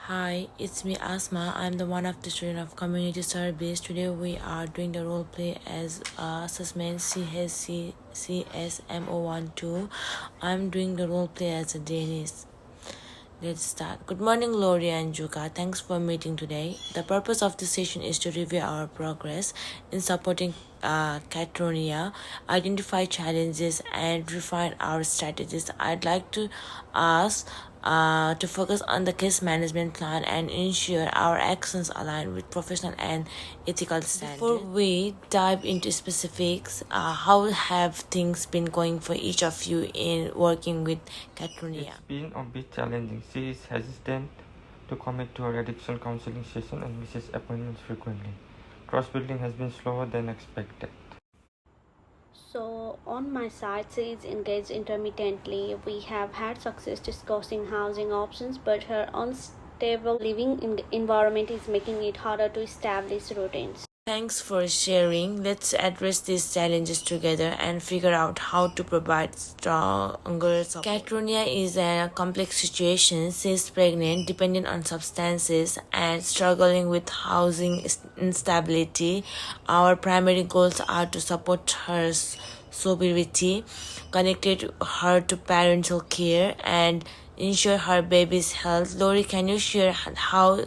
Hi, it's me Asma. I'm the one of the student of community service. Today we are doing the role play as assessment CHCCsMO14. I'm doing the role play as a Danish. Let's start. Good morning, Lori and Juka. Thanks for meeting today. The purpose of this session is to review our progress in supporting Catronia, identify challenges, and refine our strategies. I'd like to ask to focus on the case management plan and ensure our actions align with professional and ethical standards. Before we dive into specifics, how have things been going for each of you in working with Catronia? It's been a bit challenging. She is hesitant to commit to her addiction counseling session and misses appointments frequently. Trust building has been slower than expected. So, on my side, she is engaged intermittently. We have had success discussing housing options, but her unstable living environment is making it harder to establish routines. Thanks for sharing. Let's address these challenges together and figure out how to provide stronger support. Catronia is a complex situation. She is pregnant, dependent on substances, and struggling with housing instability. Our primary goals are to support her sobriety, connect her to parental care, and ensure her baby's health. Lori, can you share how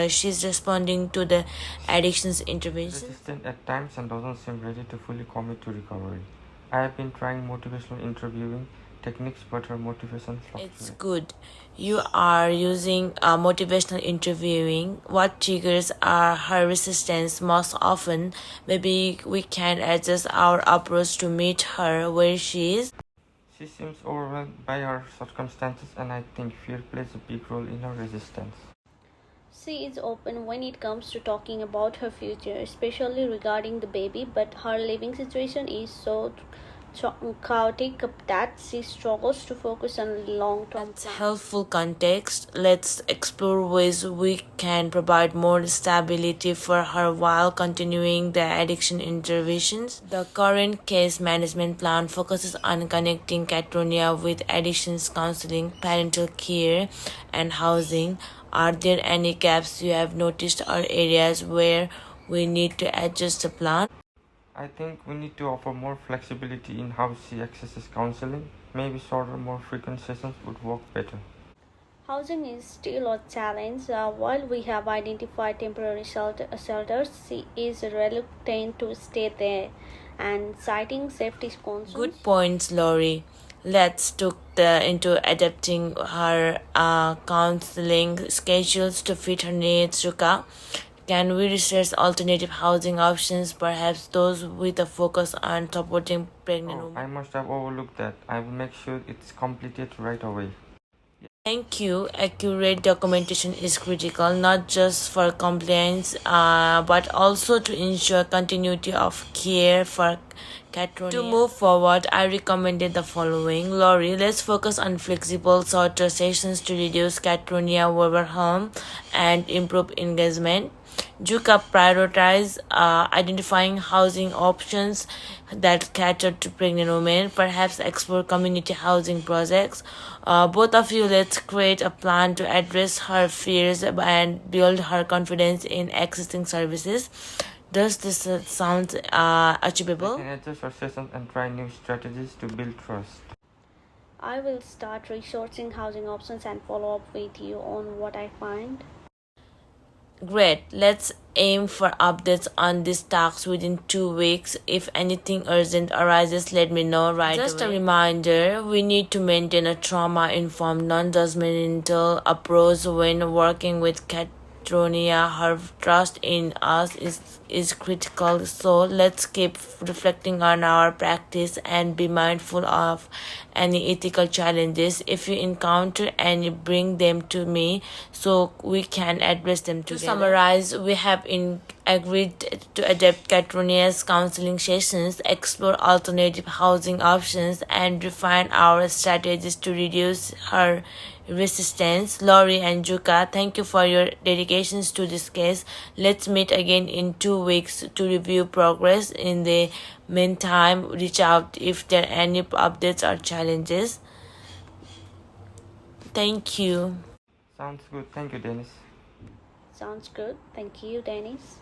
she's responding to the addictions intervention? Resistant at times and doesn't seem ready to fully commit to recovery. I have been trying motivational interviewing techniques, but her motivation fluctuates. It's good. You are using motivational interviewing. What triggers are her resistance most often? Maybe we can adjust our approach to meet her where she is. She seems overwhelmed by her circumstances, and I think fear plays a big role in her resistance. She is open when it comes to talking about her future, especially regarding the baby, but her living situation is so chaotic that she struggles to focus on long-term That's plans. helpful context. Let's explore ways we can provide more stability for her while continuing the addiction interventions. The current case management plan focuses on connecting Catronia with addictions counseling, parental care, and housing. Are there any gaps you have noticed or areas where we need to adjust the plan? I think we need to offer more flexibility in how she accesses counseling. Maybe shorter, more frequent sessions would work better. Housing is still a challenge. While we have identified temporary shelters, she is reluctant to stay there and citing safety concerns. Good points, Lori. Let's look into adapting her counseling schedules to fit her needs, Ruka. Can we research alternative housing options, perhaps those with a focus on supporting pregnant Oh, women? I must have overlooked that. I will make sure it's completed right away. Thank you. Accurate documentation is critical, not just for compliance, but also to ensure continuity of care for Catronia. To move forward, I recommended the following. Lori, let's focus on flexible, shorter sessions to reduce Catronia overwhelm and improve engagement. Juka prioritize identifying housing options that cater to pregnant women, perhaps explore community housing projects. Both of you, let's create a plan to address her fears and build her confidence in accessing services. Does this sound achievable? I can adjust our sessions and try new strategies to build trust. I will start researching housing options and follow up with you on what I find. Great. Let's aim for updates on these tasks within 2 weeks. If anything urgent arises, let me know right away. Just a reminder, we need to maintain a trauma-informed, non-judgmental approach when working with Catronia. Her trust in us is critical, so let's keep reflecting on our practice and be mindful of any ethical challenges. If you encounter any, bring them to me so we can address them together. To summarize, we have agreed to adapt Catronia's counseling sessions, explore alternative housing options, and refine our strategies to reduce her resistance. Lori and Juka, thank you for your dedications to this case. Let's meet again in 2 weeks to review progress. In the meantime, reach out if there are any updates or challenges. Thank you. Sounds good. Thank you, Dennis. Sounds good. Thank you, Dennis.